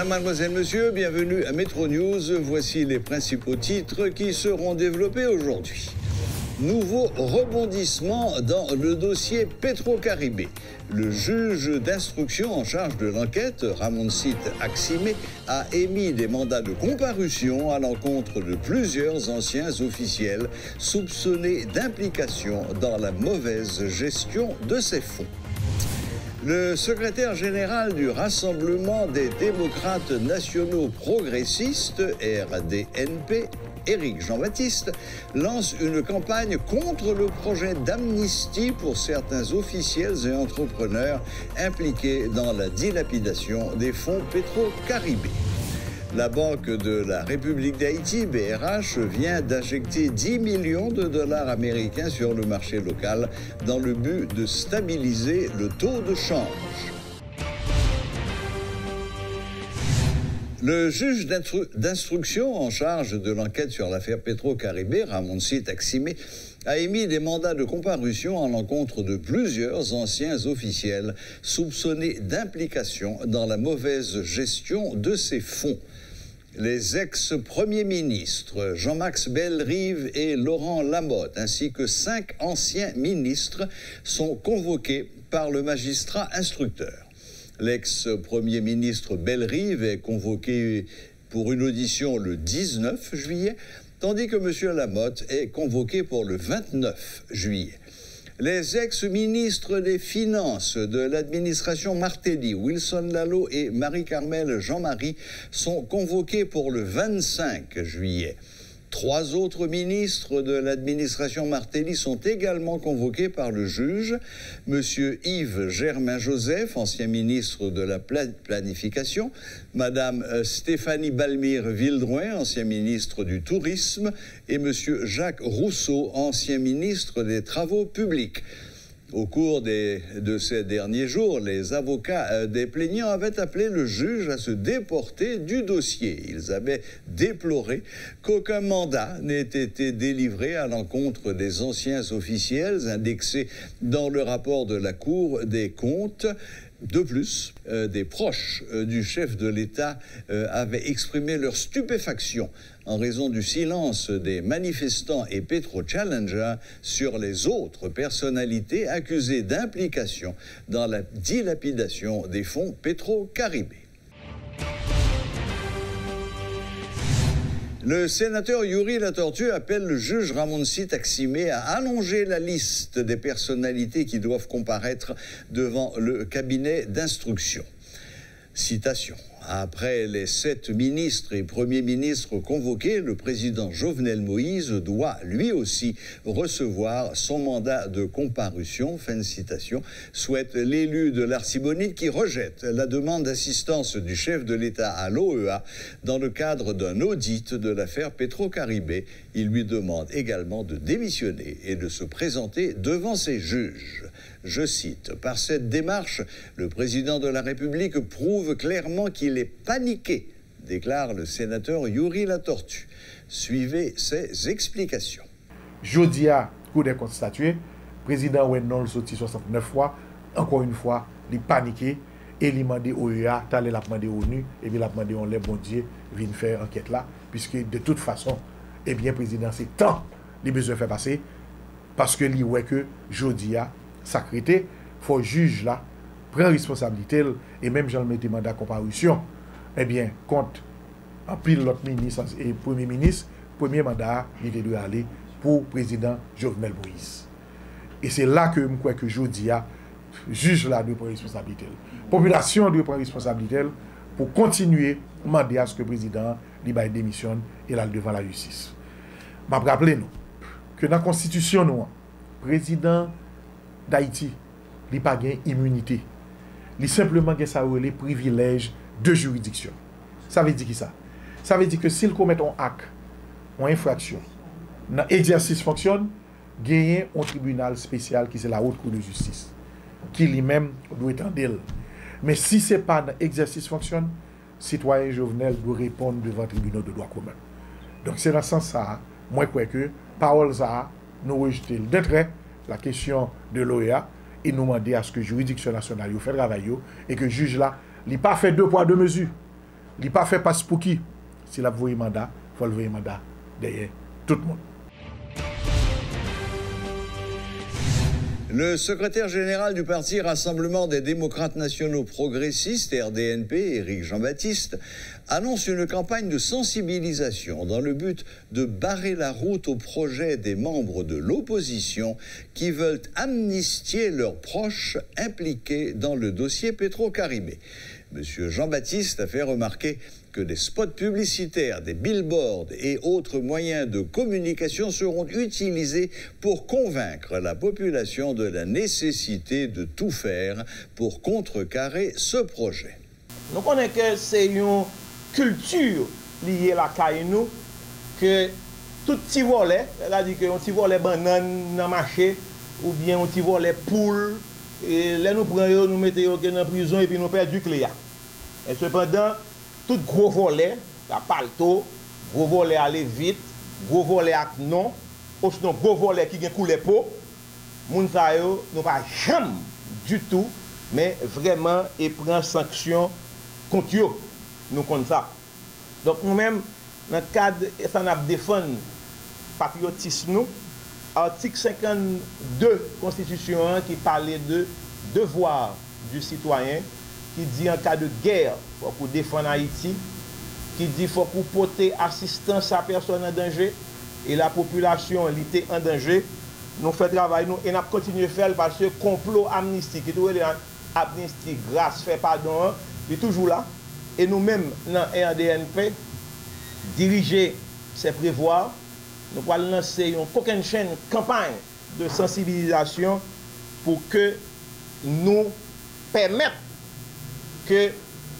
Mesdames, Mademoiselles, Messieurs, bienvenue à Métro News. Voici les principaux titres qui seront développés aujourd'hui. Nouveau rebondissement dans le dossier Petro-Caribé. Le juge d'instruction en charge de l'enquête, Ramoncit Aximé, a émis des mandats de comparution à l'encontre de plusieurs anciens officiels soupçonnés d'implication dans la mauvaise gestion de ces fonds. Le secrétaire général du Rassemblement des démocrates nationaux progressistes, RDNP, Éric Jean-Baptiste, lance une campagne contre le projet d'amnistie pour certains officiels et entrepreneurs impliqués dans la dilapidation des fonds Petro-Caribé. La Banque de la République d'Haïti, BRH, vient d'injecter 10 millions de dollars américains sur le marché local dans le but de stabiliser le taux de change. Le juge d'instruction en charge de l'enquête sur l'affaire Petro-Caribé, Ramoncit Aximé, a émis des mandats de comparution à l'encontre de plusieurs anciens officiels soupçonnés d'implication dans la mauvaise gestion de ces fonds. Les ex-premiers ministres Jean-Max Bellerive et Laurent Lamotte, ainsi que 5 anciens ministres, sont convoqués par le magistrat instructeur. L'ex-premier ministre Bellerive est convoqué pour une audition le 19 juillet, tandis que M. Lamotte est convoqué pour le 29 juillet. Les ex-ministres des Finances de l'administration Martelly, Wilson Lalot et Marie-Carmel Jean-Marie, sont convoqués pour le 25 juillet. 3 autres ministres de l'administration Martelly sont également convoqués par le juge. M. Yves Germain-Joseph, ancien ministre de la Planification, Mme Stéphanie Balmire-Vildrouin, ancien ministre du Tourisme, et M. Jacques Rousseau, ancien ministre des Travaux publics. Au cours de ces derniers jours, les avocats des plaignants avaient appelé le juge à se déporter du dossier. Ils avaient déploré qu'aucun mandat n'ait été délivré à l'encontre des anciens officiels indexés dans le rapport de la Cour des comptes. De plus, des proches du chef de l'État avaient exprimé leur stupéfaction en raison du silence des manifestants et Petro-Challenger sur les autres personnalités accusées d'implication dans la dilapidation des fonds Petro-Caribé. Le sénateur Yuri Latortue appelle le juge Ramoncit Aximé à allonger la liste des personnalités qui doivent comparaître devant le cabinet d'instruction. Citation. Après les 7 ministres et premiers ministres convoqués, le président Jovenel Moïse doit lui aussi recevoir son mandat de comparution. Fin de citation. Souhaite l'élu de l'Artibonite qui rejette la demande d'assistance du chef de l'État à l'OEA dans le cadre d'un audit de l'affaire Petro-Caribé. Il lui demande également de démissionner et de se présenter devant ses juges. Je cite, « Par cette démarche, le président de la République prouve clairement qu'il est paniqué », déclare le sénateur Yuri Latortue. Suivez ses explications. Jodia, Cour des comptes statué, président Wennon sorti 69 fois, encore une fois, il est paniqué et il a demandé au OEA, il a demandé au ONU, et puis il a demandé au les bon Dieu, viennent faire enquête là, puisque de toute façon, eh bien, président, c'est temps, les besoins de faire passer, parce que lui, ouais que Jodia, sacrété, faut juge là, prend responsabilité et même j'en mets mandat de comparution. Eh bien, compte en pile l'autre ministre et premier ministre, premier mandat, il doit aller pour président Jovenel Moïse. Et c'est là que je crois que je dis, juge là doit prendre responsabilité. Population doit prendre responsabilité pour continuer à demander à ce que le président démissionne et là devant la justice. Je rappelle nous que dans la Constitution, nous, président d'Haïti, il n'a pas d'immunité. Il simplement les privilèges de juridiction. Ça veut dire qui ça? Ça veut dire que s'il commet un acte, une infraction, l'exercice fonctionne, il y a un tribunal spécial qui c'est la Haute Cour de justice, qui lui-même doit être en délai. Mais si ce n'est pas dans l'exercice fonctionne, citoyen Jovenel doit répondre devant le tribunal de droit commun. Donc c'est dans ce sens ça, moi je crois que parole ça, nous rejetons de trait la question de l'OEA et nous demander à ce que la juridiction nationale fasse le travail et que le juge là, il n'a pas fait 2 poids 2 mesures. il n'est pas fait passe pour qui. S'il a voulu mandat, il faut le voyer mandat derrière tout le monde. Le secrétaire général du Parti Rassemblement des démocrates nationaux progressistes, RDNP, Éric Jean-Baptiste, annonce une campagne de sensibilisation dans le but de barrer la route au projet des membres de l'opposition qui veulent amnistier leurs proches impliqués dans le dossier Petro-Caribé. Monsieur Jean-Baptiste a fait remarquer que des spots publicitaires, des billboards et autres moyens de communication seront utilisés pour convaincre la population de la nécessité de tout faire pour contrecarrer ce projet. Nous connaissons que c'est une culture liée à la caille que tout petit volet, c'est-à-dire qu'un petit volet banane dans le marché ou bien un petit volet poule, et là nous prenons, nous mettons dans la prison et puis nous perdons du clé. Et cependant, tout gros volet, la palto, gros volet aller vite, gros volet avec non, ou sinon gros volet qui a coulé peau, moun sa yo, nous pas jamais du tout, mais vraiment, et prend sanction contre eux. Nous comme ça. Donc nous-mêmes, dans le cadre, ça n'a pas défendu patriotisme, nous, article 52 Constitution qui parlait de devoir du citoyen, qui dit en cas de guerre, il faut qu'on défende Haïti, qui dit qu'il faut qu'on porter assistance à personne en danger, et la population était en danger. Nous faisons travail, nous, et nous continuons à faire parce que le complot amnistie, qui est amnistie, grâce, fait pardon, il est toujours là. Et nous-mêmes, dans RDNP, diriger, c'est prévoir. Nous allons lancer une chaîne campagne de sensibilisation pour que nous permettions que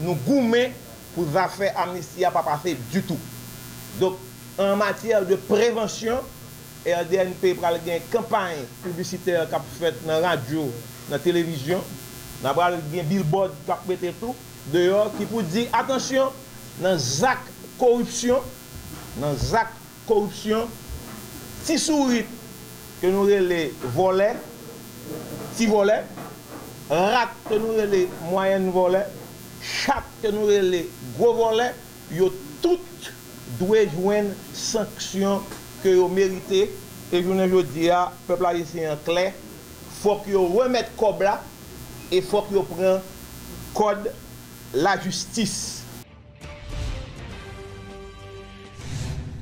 nous gourmets pour faire amnistie à pas passer du tout. Donc, en matière de prévention, RDNP va faire une campagne publicitaire qui a fait dans la radio, dans la télévision, nous avons un billboard qui a fait tout dehors qui pour dire attention, dans ZAC corruption, si souris que nous les volets, si volets, rat que nous les moyennes volets, chat que nous les gros volets, yo tout doit joindre sanction que vous méritez. Et je ne dis pas, peuple haïtien en clair, il faut que vous remettez Cobra et il faut que vous preniez code la justice.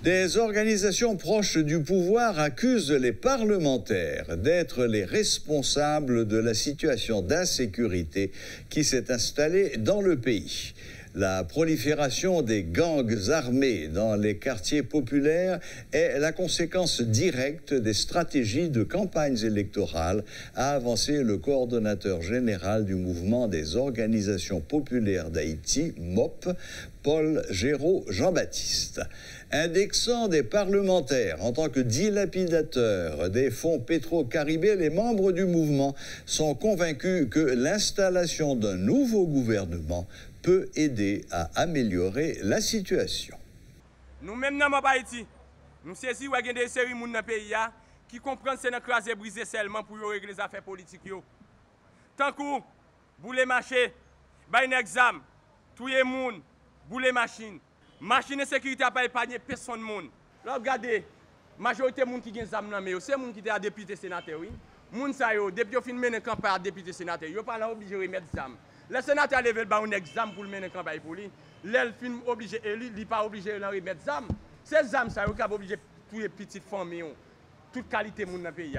Des organisations proches du pouvoir accusent les parlementaires d'être les responsables de la situation d'insécurité qui s'est installée dans le pays. La prolifération des gangs armés dans les quartiers populaires est la conséquence directe des stratégies de campagnes électorales, a avancé le coordonnateur général du mouvement des organisations populaires d'Haïti, MOP, Paul Géraud Jean-Baptiste. Indexant des parlementaires en tant que dilapidateurs des fonds Petro-Caribé, les membres du mouvement sont convaincus que l'installation d'un nouveau gouvernement peut aider à améliorer la situation. Nous-mêmes, dans Haïti, nous saisissons qu'il y a des séries de gens dans le pays qui comprennent que c'est un crasé brisé seulement pour régler les affaires politiques. Tant que vous les marchés, un examen, tous les gens, vous les machines. Machine de sécurité n'a pas épargné personne. Regardez, la majorité des gens qui ont des armes, c'est les gens qui sont députés sénateurs. Les gens depuis qu'ils ont mené une campagne à député sénateur, ils ne sont pas obligés de remettre des armes. Le sénateur a levé un examen pour mener une campagne pour lui. L'elfin obligé élu, il n'est pas obligé de remettre des armes. Ces armes, ça, ils sont obligés de toutes les petites familles, toute qualité de monde dans le pays.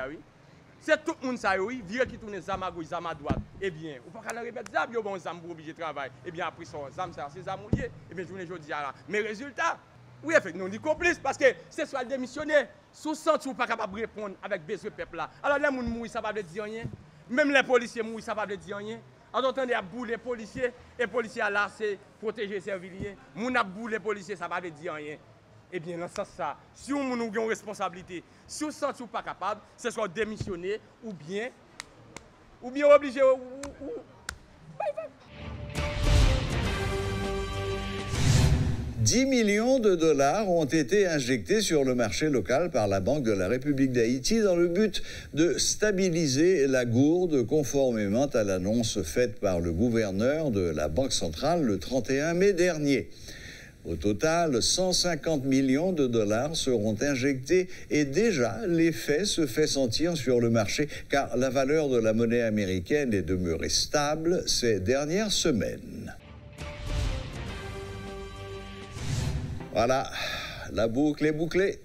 C'est tout le monde qui vient qui tourne les armes à gauche, les armes à droite. Eh bien, vous ne pouvez pas remettre des armes, ils ont des armes pour obligé de travailler. Eh bien, après ça, les armes, c'est des armes liées. Eh bien, je vous dis là. Mais résultat, oui, effectivement, nous sommes complices parce que c'est soit démissionner, sous sens ou pas capable de répondre avec besoin de peuple là. Alors, les gens mourir, ça ne va pas dire rien. Même les policiers mourir, ça ne va pas dire rien. En entendant, il y a boule les policiers, et les policiers là, c'est protéger les serviliers. Moun a boule les policiers, ça ne va pas dire rien. Eh bien, dans ce sens, ça, si on a une responsabilité, si on ne sent pas capable, c'est soit démissionner ou bien obligé. 10 millions de dollars ont été injectés sur le marché local par la Banque de la République d'Haïti dans le but de stabiliser la gourde, conformément à l'annonce faite par le gouverneur de la Banque centrale le 31 mai dernier. Au total, 150 millions de dollars seront injectés et déjà l'effet se fait sentir sur le marché car la valeur de la monnaie américaine est demeurée stable ces dernières semaines. Voilà, la boucle est bouclée.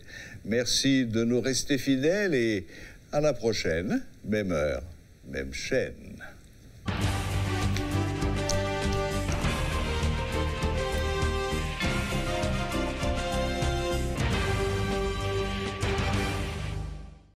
Merci de nous rester fidèles et à la prochaine, même heure, même chaîne.